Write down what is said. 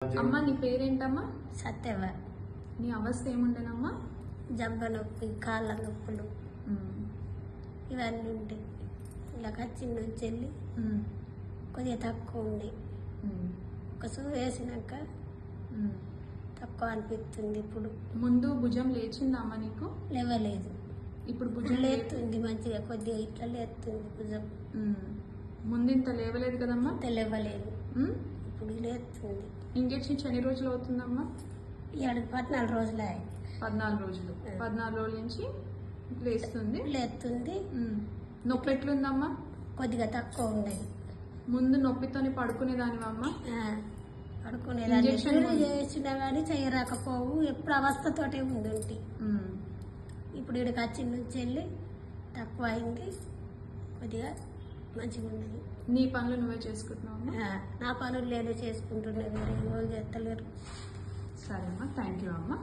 అమ్మ నీ పేరేంటమ్మా? సత్యవ. నీ అవస్థ ఏముండేనమ్మా? జబ్బ నొప్పి, కాళ్ళ నొప్పులు ఇవన్నీ ఉంటాయి. ఇలా చిన్న నుంచి వెళ్ళి కొద్దిగా తక్కువ ఉంది. ఒక సూది వేసినాక తక్కువ అనిపిస్తుంది. ఇప్పుడు ముందు భుజం లేచిందా అమ్మ నీకు? లేవలేదు. ఇప్పుడు భుజం లేస్తుంది మంచిగా, కొద్దిగా ఇట్లా లేస్తుంది భుజం. ముందు ఇంత లేవలేదు కదమ్మా? ఇంత లేవలేదు, ఇప్పుడు లేస్తుంది. ఇంజెక్షన్ ఎన్ని రోజులు అవుతుందమ్మా? 14 రోజులే. 14 రోజులు. 14 రోజుల నుంచి లేస్తుంది. నొప్పి ఎట్లుందమ్మా? కొద్దిగా తక్కువ ఉండేది. ముందు నొప్పితోని పడుకునేదానివమ్మా? పడుకునేదాన్ని. చేసినా కానీ చేయరాకపోవు, ఎప్పుడు అవస్థతోటే ఉంది. ఇప్పుడు ఇక్కడికి వచ్చిన నుంచి వెళ్ళి తక్కువ అయింది, కొద్దిగా మంచిగా ఉన్నది. నీ పనులు నువ్వే చేసుకుంటున్నావు? నా పనులు నేనే చేసుకుంటున్నా, వేరే ఎవరు చేస్తలేరు. సరే అమ్మా, థ్యాంక్ యూ అమ్మా.